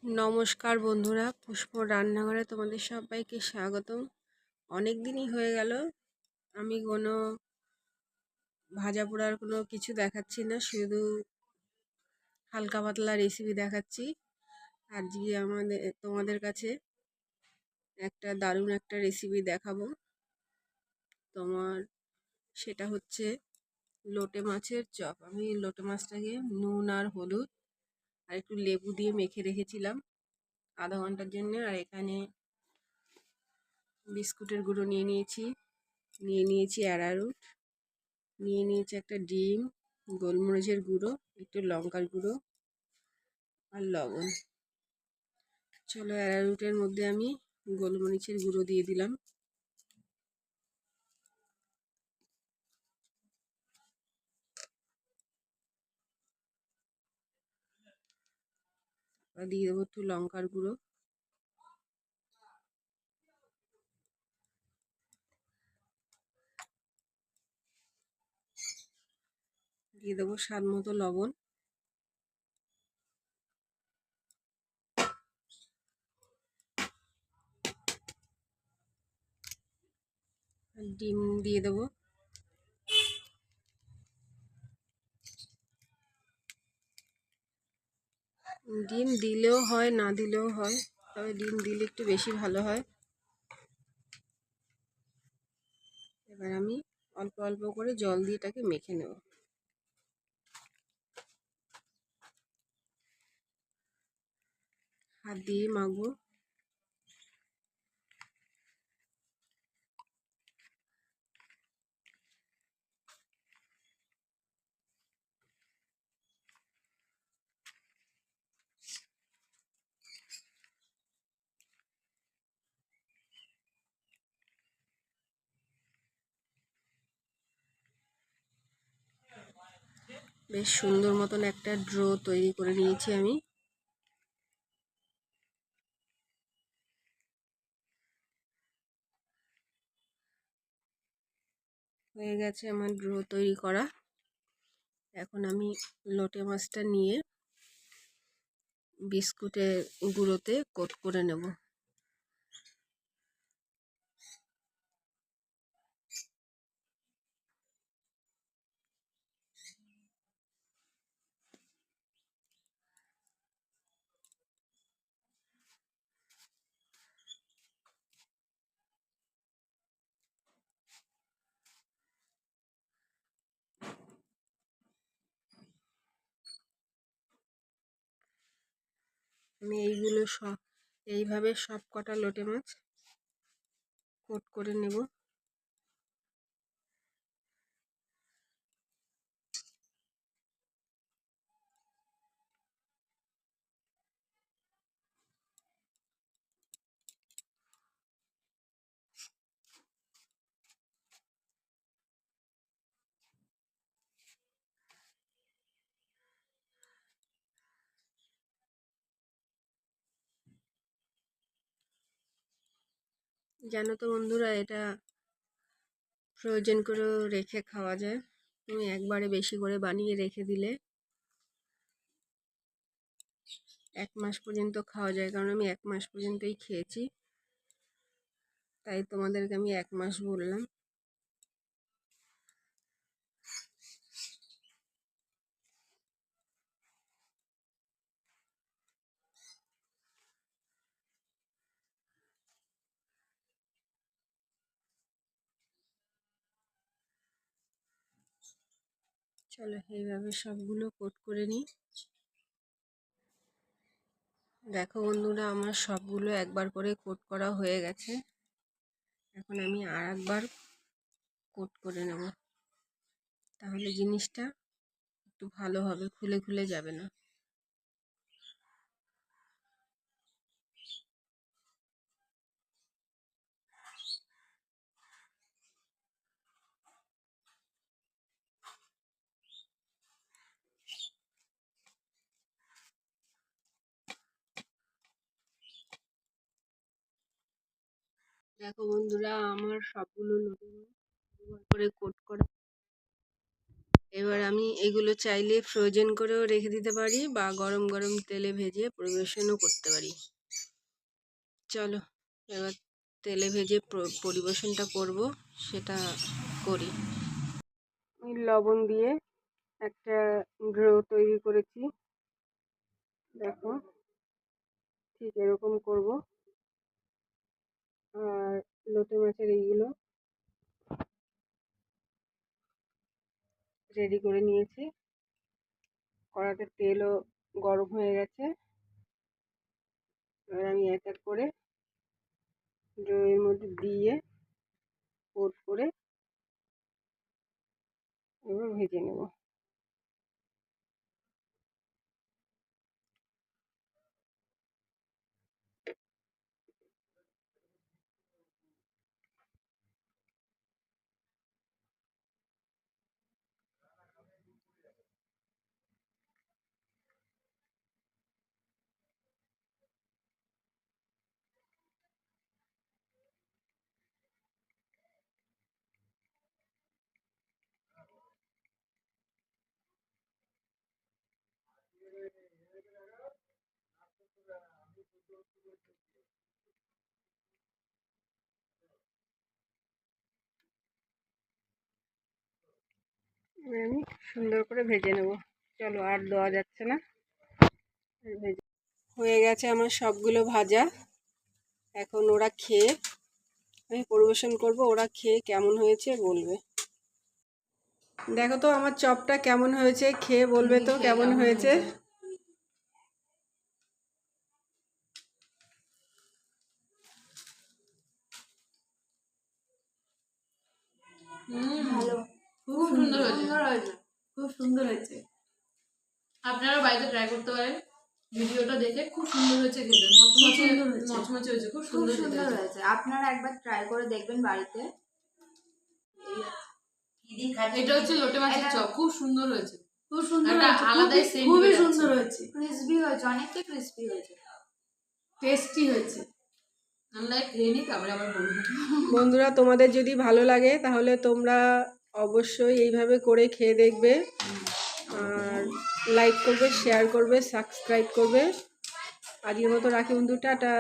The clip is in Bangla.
নমস্কার বন্ধুরা, পুষ্প রান্নাঘরে তোমাদের সবাইকে স্বাগতম। অনেক দিনই হয়ে গেল আমি কোনো ভাজা পোড়ার কোনো কিছু দেখাচ্ছি না, শুধু হালকা পাতলা রেসিপি দেখাচ্ছি। আজকে তোমাদের কাছে একটা দারুণ একটা রেসিপি দেখাবো। সেটা হচ্ছে লোটে মাছের চপ। আমি লোটে মাছটাকে নুন আর হলুদ আর একটু লেবু দিয়ে মেখে রেখেছিলাম আধা ঘন্টার জন্য। আর এখানে বিস্কুটের গুঁড়ো নিয়ে নিয়েছি অ্যারারুট, নিয়ে নিয়েছি একটা ডিম, গোলমরিচের গুঁড়ো, একটু লঙ্কার গুঁড়ো আর লবণ। চলো অ্যারারুটের মধ্যে আমি গোলমরিচের গুঁড়ো দিয়ে দিলাম, আর দিয়ে দেবো একটু লঙ্কার গুঁড়ো, দিয়ে দেবো স্বাদ মতো লবণ, আর ডিম দিয়ে দেবো। ডিম দিলেও হয়, না দিলেও হয়, তবে ডিম দিলে একটু বেশি ভালো হয়। এবার আমি অল্প অল্প করে জল দিয়ে এটাকে মেখে নেব। হাত দিয়ে মাখবো। বেশ সুন্দর মতন একটা ড্রো তৈরি করে নিয়েছি আমি। হয়ে গেছে আমার ড্রো তৈরি করা। এখন আমি লোটে মাছটা নিয়ে বিস্কুটের গুঁড়োতে কোট করে নেব। আমি এইভাবে সব কটা লোটে মাছ কোট করে নেব। জানো তো বন্ধুরা, এটা প্রয়োজন করেও রেখে খাওয়া যায়। তুমি একবারে বেশি করে বানিয়ে রেখে দিলে 1 মাস পর্যন্ত খাওয়া যায়, কারণ আমি 1 মাস পর্যন্তই খেয়েছি, তাই তোমাদেরকে আমি 1 মাস বললাম। চলো এইভাবে সবগুলো কোট করে নিই। দেখো বন্ধুরা, আমার সবগুলো একবার করে কোট করা হয়ে গেছে। এখন আমি আর একবার কোট করে নেব, তাহলে জিনিসটা একটু ভালো হবে, খুলে খুলে যাবে না। দেখো বন্ধুরা, আমার সবগুলো নতুন দুবার করে কোট করা। এবার আমি এগুলো চাইলে ফ্রোজেন করেও রেখে দিতে পারি বা গরম গরম তেলে ভেজে পরিবেশনও করতে পারি। চলো এবার তেলে ভেজে পরিবেশনটা করব, সেটা করি। আমি লবণ দিয়ে একটা ড্রো তৈরি করেছি, দেখো ঠিক এরকম করব। আর লোটে মাছের এইগুলো রেডি করে নিয়েছি, কড়াতে তেলও গরম হয়ে গেছে। এবার আমি এক এক করে ড্রোয়ের মধ্যে দিয়ে কোট করে এবার ভেজে নেব। আমি সুন্দর করে ভেজে নেব। চলো আর দেওয়া যাচ্ছে না, ভেজে হয়ে গেছে আমার সবগুলো ভাজা। এখন ওরা খেয়ে, আমি পরিবেশন করব, ওরা খেয়ে কেমন হয়েছে বলবে। দেখো তো আমার চপটা কেমন হয়েছে, খেয়ে বলবে তো কেমন হয়েছে। ভালো, খুব সুন্দর হয়েছে, খুব সুন্দর হয়েছে। আপনারা বাড়িতে ট্রাই করতে পারেন, ভিডিওটা দেখে খুব সুন্দর হয়েছে খেতে, মচমচে হয়েছে, খুব সুন্দর হয়েছে। আপনারা একবার ট্রাই করে দেখবেন বাড়িতে। এটা হচ্ছে লোটে মাছের চপ, খুব সুন্দর হয়েছে, খুব সুন্দর হয়েছে, আলাদাই সেন্ট, খুবই সুন্দর হয়েছে, ক্রিসপি হয়েছে, অনেকটা ক্রিসপি হয়েছে, টেস্টি হয়েছে। আমরা খেয়ে নিই তারপরে আবার বলবো। বন্ধুরা তোমাদের যদি ভালো লাগে তাহলে তোমরা অবশ্যই এইভাবে করে খেয়ে দেখবে, আর লাইক করবে, শেয়ার করবে, সাবস্ক্রাইব করবে। আজকের মতো রাখি বন্ধু, টাটা।